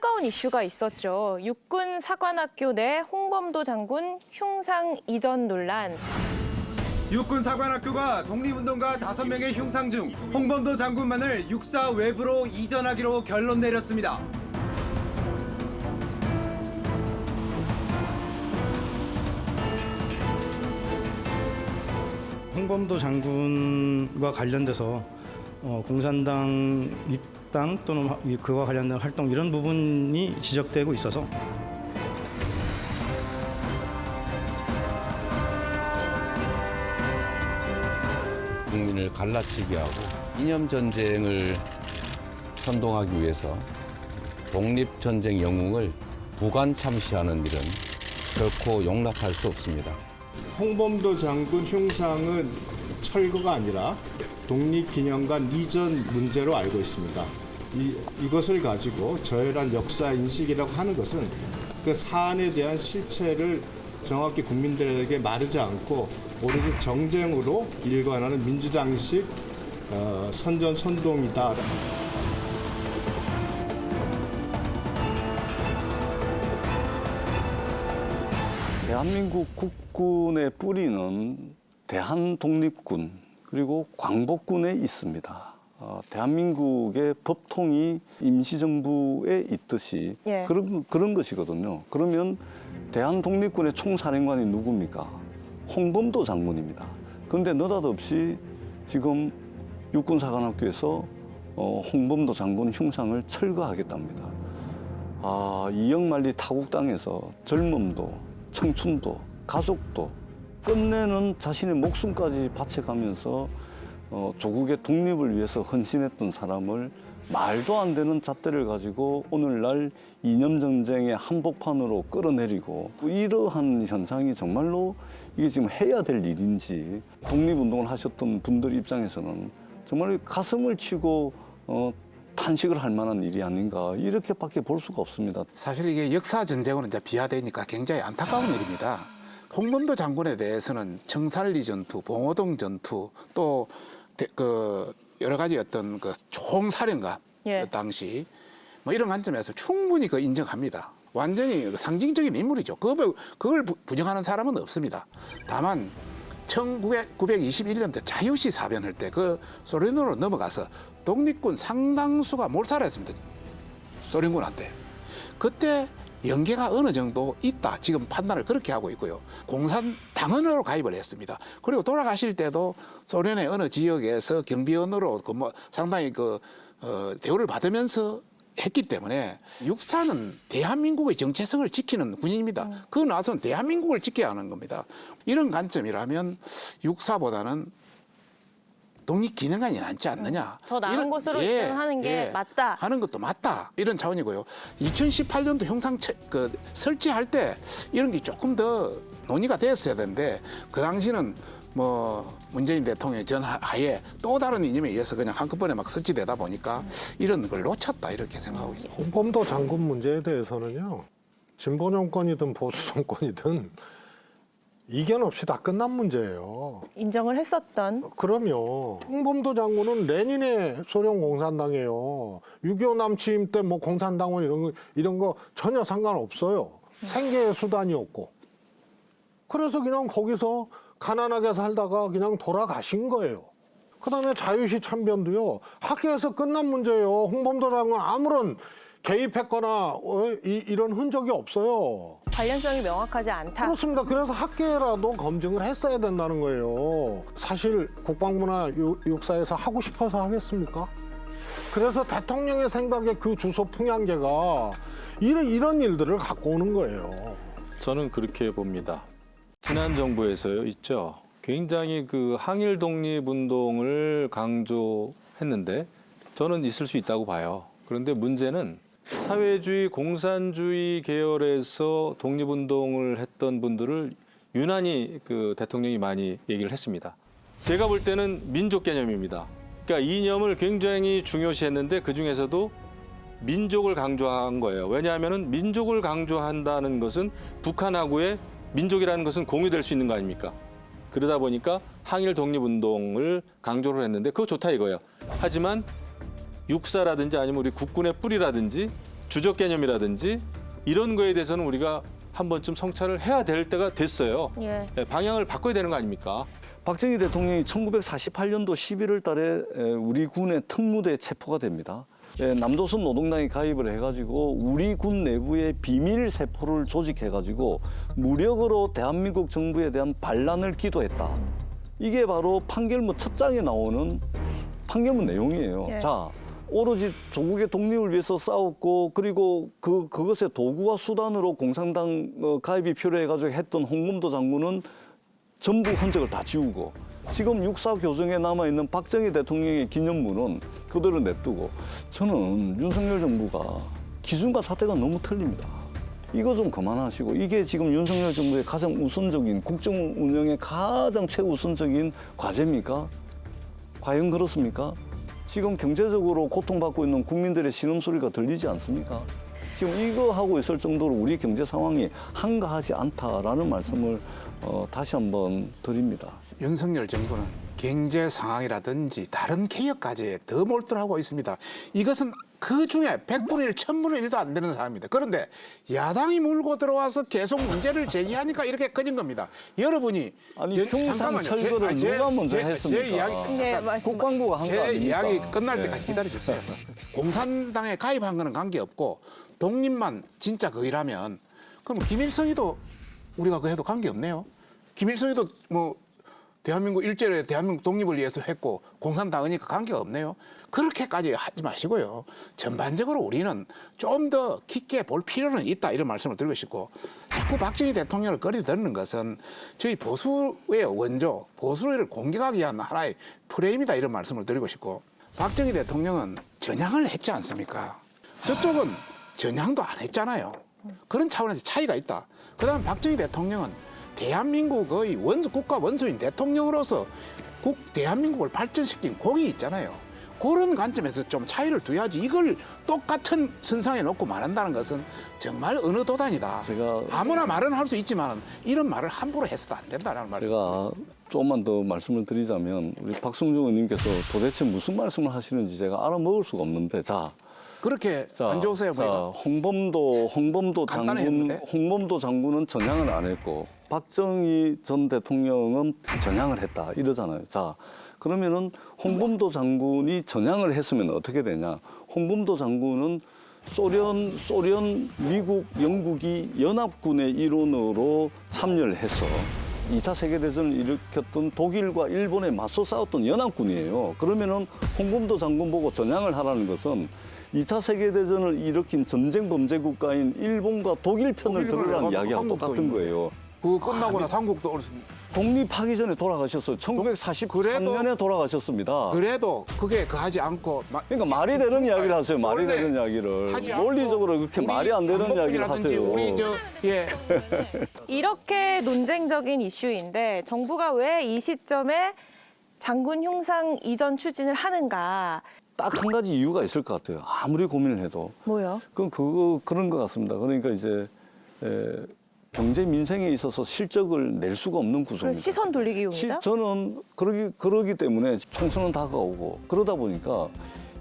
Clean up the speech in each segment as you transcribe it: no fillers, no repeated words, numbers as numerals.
뜨거운 이슈가 있었죠. 육군 사관학교 내 홍범도 장군 흉상 이전 논란. 육군 사관학교가 독립운동가 5명의 흉상 중 홍범도 장군만을 육사 외부로 이전하기로 결론 내렸습니다. 홍범도 장군과 관련돼서 공산당 입당 또는 그와 관련된 활동 이런 부분이 지적되고 있어서 국민을 갈라치게 하고 이념 전쟁을 선동하기 위해서 독립전쟁 영웅을 부관 참시하는 일은 결코 용납할 수 없습니다. 홍범도 장군 흉상은 철거가 아니라 독립기념관 이전 문제로 알고 있습니다. 이것을 가지고 저열한 역사 인식이라고 하는 것은 그 사안에 대한 실체를 정확히 국민들에게 마르지 않고 오로지 정쟁으로 일관하는 민주당식 선전선동이다. 대한민국 국군의 뿌리는 대한독립군 그리고 광복군에 있습니다. 대한민국의 법통이 임시정부에 있듯이 예. 그런 것이거든요. 그러면 대한독립군의 총사령관이 누굽니까? 홍범도 장군입니다. 그런데 느닷없이 지금 육군사관학교에서 홍범도 장군 흉상을 철거하겠답니다. 이영만리 타국당에서 젊음도 청춘도 가족도 끝내는 자신의 목숨까지 바쳐가면서 조국의 독립을 위해서 헌신했던 사람을 말도 안 되는 잣대를 가지고 오늘날 이념전쟁의 한복판으로 끌어내리고 이러한 현상이 정말로 이게 지금 해야 될 일인지 독립운동을 하셨던 분들 입장에서는 정말 가슴을 치고 탄식을 할 만한 일이 아닌가 이렇게밖에 볼 수가 없습니다. 사실 이게 역사 전쟁으로 이제 비화되니까 굉장히 안타까운 일입니다. 홍범도 장군에 대해서는 청산리 전투, 봉오동 전투 또 여러 가지 어떤 그 총사령관 예. 그 당시 뭐 이런 관점에서 충분히 인정합니다. 완전히 상징적인 인물이죠. 그걸 부정하는 사람은 없습니다. 다만 1921년도 자유시 사변할 때 그 소련으로 넘어가서 독립군 상당수가 몰살했습니다. 소련군한테. 그때 연계가 어느 정도 있다. 지금 판단을 그렇게 하고 있고요. 공산당원으로 가입을 했습니다. 그리고 돌아가실 때도 소련의 어느 지역에서 경비원으로 상당히 대우를 받으면서 했기 때문에 육사는 대한민국의 정체성을 지키는 군인입니다. 그 나서는 대한민국을 지켜야 하는 겁니다. 이런 관점이라면 육사보다는 독립기념관이 낫지 않느냐. 더 나은 곳으로 입장하는 게 맞다. 하는 것도 맞다. 이런 차원이고요. 2018년도 형상 설치할 때 이런 게 조금 더 논의가 됐어야 되는데 그 당시는 문재인 대통령의 전하에 또 다른 이념에 의해서 그냥 한꺼번에 막 설치되다 보니까 이런 걸 놓쳤다 이렇게 생각하고 있습니다. 홍범도 장군 문제에 대해서는요. 진보 정권이든 보수 정권이든 이견 없이 다 끝난 문제예요. 인정을 했었던. 그럼요. 홍범도 장군은 레닌의 소련 공산당이에요. 6.25 남취임 때 공산당원 이런 거 전혀 상관없어요. 생계의 수단이었고. 그래서 그냥 거기서 가난하게 살다가 그냥 돌아가신 거예요. 그다음에 자유시 참변도요. 학교에서 끝난 문제예요. 홍범도 장군 아무런 개입했거나 이런 흔적이 없어요. 관련성이 명확하지 않다. 그렇습니다. 그래서 학계라도 검증을 했어야 된다는 거예요. 사실 국방부나 육사에서 하고 싶어서 하겠습니까? 그래서 대통령의 생각에 그 주소 풍향계가 이런 일들을 갖고 오는 거예요. 저는 그렇게 봅니다. 지난 정부에서요 있죠. 굉장히 그 항일 독립운동을 강조했는데 저는 있을 수 있다고 봐요. 그런데 문제는 사회주의, 공산주의 계열에서 독립운동을 했던 분들을 유난히 그 대통령이 많이 얘기를 했습니다. 제가 볼 때는 민족 개념입니다. 그러니까 이념을 굉장히 중요시했는데 그중에서도 민족을 강조한 거예요. 왜냐하면 민족을 강조한다는 것은 북한하고의 민족이라는 것은 공유될 수 있는 거 아닙니까? 그러다 보니까 항일 독립운동을 강조를 했는데 그거 좋다 이거예요. 하지만 육사라든지 아니면 우리 국군의 뿌리라든지 주적 개념이라든지 이런 거에 대해서는 우리가 한 번쯤 성찰을 해야 될 때가 됐어요. 예. 방향을 바꿔야 되는 거 아닙니까? 박정희 대통령이 1948년도 11월 달에 우리 군의 특무대에 체포가 됩니다. 남조선 노동당에 가입을 해가지고 우리 군 내부에 비밀 세포를 조직해가지고 무력으로 대한민국 정부에 대한 반란을 기도했다. 이게 바로 판결문 첫 장에 나오는 판결문 내용이에요. 예. 자, 오로지 조국의 독립을 위해서 싸웠고 그리고 그것의 도구와 수단으로 공산당 가입이 필요해가지고 했던 홍범도 장군은 전부 흔적을 다 지우고 지금 육사 교정에 남아있는 박정희 대통령의 기념물은 그대로 냅두고 저는 윤석열 정부가 기준과 사태가 너무 틀립니다. 이거 좀 그만하시고 이게 지금 윤석열 정부의 가장 우선적인 국정 운영의 가장 최우선적인 과제입니까? 과연 그렇습니까? 지금 경제적으로 고통받고 있는 국민들의 신음소리가 들리지 않습니까? 지금 이거 하고 있을 정도로 우리 경제 상황이 한가하지 않다라는 말씀을 다시 한번 드립니다. 윤석열 정부는 경제 상황이라든지 다른 개혁 과제에 더 몰두하고 있습니다. 이것은 그 중에 100분의 1, 1000분의 1도 안 되는 사안입니다. 그런데 야당이 물고 들어와서 계속 문제를 제기하니까 이렇게 꺼진 겁니다. 여러분이 아니 흉상 철거를 누가 먼저 했습니까? 제 이야기, 네, 맞습니다. 국방부가 한 거 제 아닙니까? 이야기 끝날 때까지 기다려주세요. 공산당에 가입한 거는 관계없고 독립만 진짜 거의라면 그럼 김일성이도 우리가 그 해도 관계없네요. 김일성이도 뭐 대한민국 일제에 대한민국 독립을 위해서 했고 공산당이니까 관계가 없네요. 그렇게까지 하지 마시고요. 전반적으로 우리는 좀 더 깊게 볼 필요는 있다 이런 말씀을 드리고 싶고 자꾸 박정희 대통령을 꺼리드는 것은 저희 보수의 원조, 보수를 공격하기 위한 하나의 프레임이다 이런 말씀을 드리고 싶고 박정희 대통령은 전향을 했지 않습니까? 저쪽은 전향도 안 했잖아요. 그런 차원에서 차이가 있다. 그다음에 박정희 대통령은 대한민국의 국가 원수인 대통령으로서 대한민국을 발전시킨 공이 있잖아요. 그런 관점에서 좀 차이를 둬야지 이걸 똑같은 선상에 놓고 말한다는 것은 정말 어느 도단이다. 제가 아무나 말은 할 수 있지만 이런 말을 함부로 해서도 안 된다는 말이죠. 제가 조금만 더 말씀을 드리자면 우리 박성중 의원님께서 도대체 무슨 말씀을 하시는지 제가 알아먹을 수가 없는데 그렇게 안 좋으세요, 자, 홍범도 장군은 전향을 안 했고 박정희 전 대통령은 전향을 했다 이러잖아요. 자, 그러면은 홍범도 장군이 전향을 했으면 어떻게 되냐? 홍범도 장군은 소련, 미국, 영국이 연합군의 일원으로 참여를 해서 2차 세계대전을 일으켰던 독일과 일본에 맞서 싸웠던 연합군이에요. 그러면은 홍범도 장군 보고 전향을 하라는 것은 2차 세계대전을 일으킨 전쟁 범죄 국가인 일본과 독일 편을 들으라는 이야기하고 똑같은 거예요. 그 끝나고나 삼국도 독립하기 전에 돌아가셨어요. 1943년에 돌아가셨습니다. 그래도 그게 하지 않고 그러니까 말이 되는 이야기를 하세요. 말이 그런데 되는 이야기를. 하지 않고 논리적으로 그렇게 우리 말이 안 되는 이야기를 방법이라든지 하세요. 우리 이렇게 논쟁적인 이슈인데 정부가 왜 이 시점에 장군 흉상 이전 추진을 하는가? 딱 한 가지 이유가 있을 것 같아요. 아무리 고민을 해도. 뭐요? 그런 것 같습니다. 그러니까 이제 경제 민생에 있어서 실적을 낼 수가 없는 구조입니다. 시선 돌리기용이다? 저는 그러기 때문에 총선은 다가오고 그러다 보니까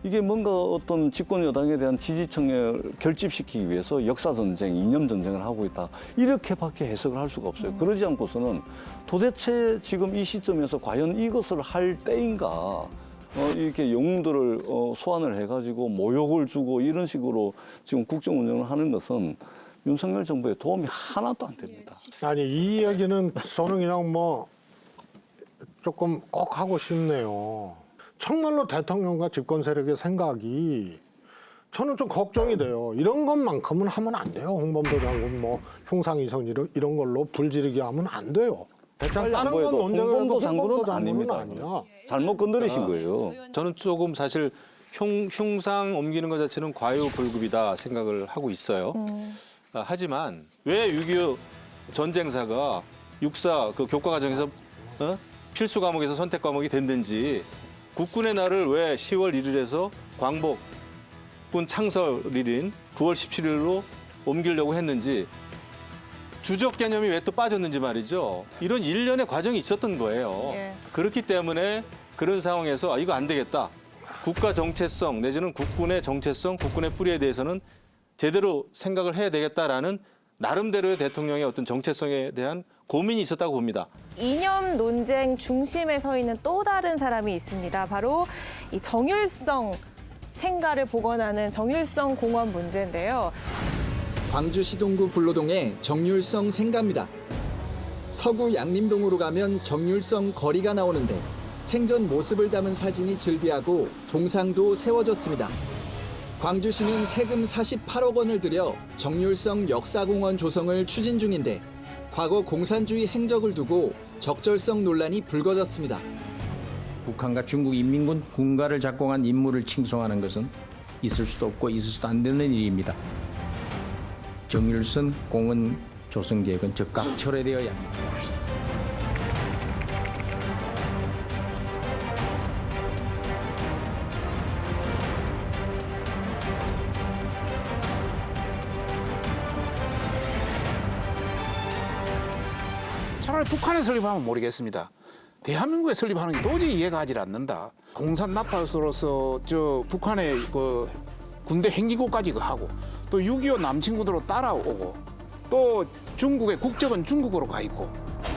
이게 뭔가 어떤 집권 여당에 대한 지지층을 결집시키기 위해서 역사 전쟁, 이념 전쟁을 하고 있다. 이렇게밖에 해석을 할 수가 없어요. 그러지 않고서는 도대체 지금 이 시점에서 과연 이것을 할 때인가? 이렇게 영웅들을 소환을 해가지고 모욕을 주고 이런 식으로 지금 국정 운영을 하는 것은 윤석열 정부에 도움이 하나도 안 됩니다. 아니 이 이야기는 저는 그냥 뭐 조금 꼭 하고 싶네요. 정말로 대통령과 집권 세력의 생각이 저는 좀 걱정이 돼요. 이런 것만큼은 하면 안 돼요. 홍범도 장군 뭐 흉상 이전 이런 걸로 불지르기 하면 안 돼요. 빨리 안 다른 건 보여도 논쟁을 해도 홍범도 장군은 홍범도 장군은 아닙니다. 아니야. 잘못 건드리신 거예요. 저는 조금 사실 흉상 옮기는 것 자체는 과유불급이다 생각을 하고 있어요. 하지만 왜 6.25 전쟁사가 육사 그 교과 과정에서 필수 과목에서 선택 과목이 됐는지 국군의 날을 왜 10월 1일에서 광복군 창설일인 9월 17일로 옮기려고 했는지 주적 개념이 왜 또 빠졌는지 말이죠. 이런 일련의 과정이 있었던 거예요. 예. 그렇기 때문에 그런 상황에서 이거 안 되겠다. 국가 정체성 내지는 국군의 정체성, 국군의 뿌리에 대해서는 제대로 생각을 해야 되겠다라는 나름대로의 대통령의 어떤 정체성에 대한 고민이 있었다고 봅니다. 이념 논쟁 중심에 서 있는 또 다른 사람이 있습니다. 바로 이 정율성 생가를 복원하는 정율성 공원 문제인데요. 광주시 동구 불로동의 정율성 생가입니다. 서구 양림동으로 가면 정율성 거리가 나오는데 생전 모습을 담은 사진이 즐비하고 동상도 세워졌습니다. 광주시는 세금 48억 원을 들여 정율성 역사공원 조성을 추진 중인데 과거 공산주의 행적을 두고 적절성 논란이 불거졌습니다. 북한과 중국 인민군 군가를 작공한 인물을 칭송하는 것은 있을 수도 없고 있을 수도 안 되는 일입니다. 정율성 공원 조성 계획은 즉각 철회되어야 합니다. 차라리 북한에 설립하면 모르겠습니다. 대한민국에 설립하는 게 도저히 이해가 가지 않는다. 공산 나팔로서 저 북한의 그 군대 행기고까지 하고 또 6.25 남친구들로 따라오고 또 중국의 국적은 중국으로 가 있고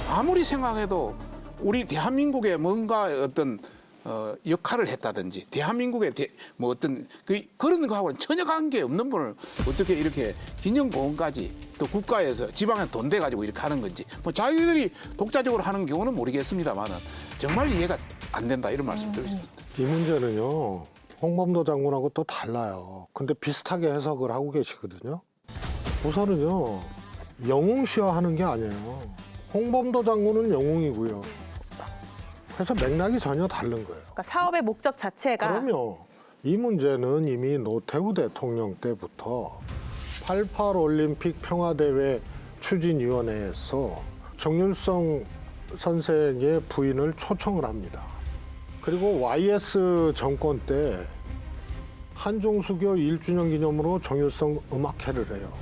아무리 생각해도 우리 대한민국에 뭔가 어떤 역할을 했다든지 대한민국의 뭐 어떤 그런 거하고는 전혀 관계 없는 분을 어떻게 이렇게 기념공원까지 또 국가에서 지방에 돈 대 가지고 이렇게 하는 건지 뭐 자기들이 독자적으로 하는 경우는 모르겠습니다만은 정말 이해가 안 된다 이런 말씀 드리겠습니다. 이 문제는요. 홍범도 장군하고 또 달라요. 근데 비슷하게 해석을 하고 계시거든요. 우선은요. 영웅시화하는 게 아니에요. 홍범도 장군은 영웅이고요. 그래서 맥락이 전혀 다른 거예요. 그러니까 사업의 목적 자체가 그럼요. 이 문제는 이미 노태우 대통령 때부터 88 올림픽 평화대회 추진위원회에서 정율성 선생의 부인을 초청을 합니다. 그리고 YS 정권 때 한중수교 1주년 기념으로 정율성 음악회를 해요.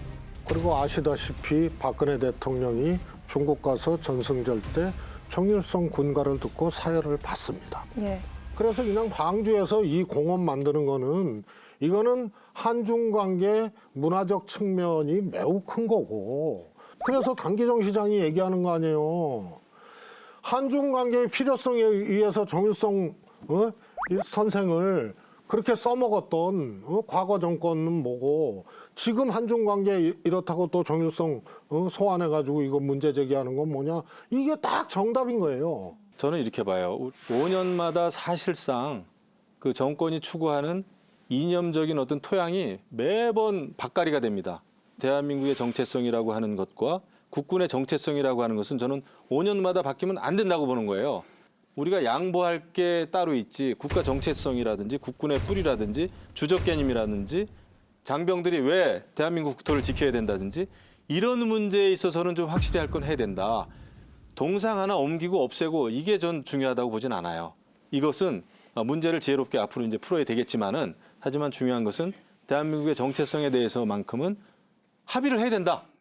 그리고 아시다시피 박근혜 대통령이 중국 가서 전승절 때 정율성 군가를 듣고 사열을 받습니다. 예. 그래서 그냥 광주에서 이 공원 만드는 거는 이거는 한중 관계 문화적 측면이 매우 큰 거고 그래서 강기정 시장이 얘기하는 거 아니에요. 한중 관계의 필요성에 의해서 정율성 이 선생을 그렇게 써먹었던 과거 정권은 뭐고 지금 한중 관계 이렇다고 또 정율성 소환해가지고 이거 문제 제기하는 건 뭐냐 이게 딱 정답인 거예요. 저는 이렇게 봐요. 5년마다 사실상 그 정권이 추구하는 이념적인 어떤 토양이 매번 박갈이가 됩니다. 대한민국의 정체성이라고 하는 것과 국군의 정체성이라고 하는 것은 저는 5년마다 바뀌면 안 된다고 보는 거예요. 우리가 양보할 게 따로 있지 국가 정체성이라든지 국군의 뿌리라든지 주적 개념이라든지 장병들이 왜 대한민국 국토를 지켜야 된다든지 이런 문제에 있어서는 좀 확실히 할 건 해야 된다. 동상 하나 옮기고 없애고 이게 전 중요하다고 보진 않아요. 이것은 문제를 지혜롭게 앞으로 이제 풀어야 되겠지만은 하지만 중요한 것은 대한민국의 정체성에 대해서만큼은 합의를 해야 된다.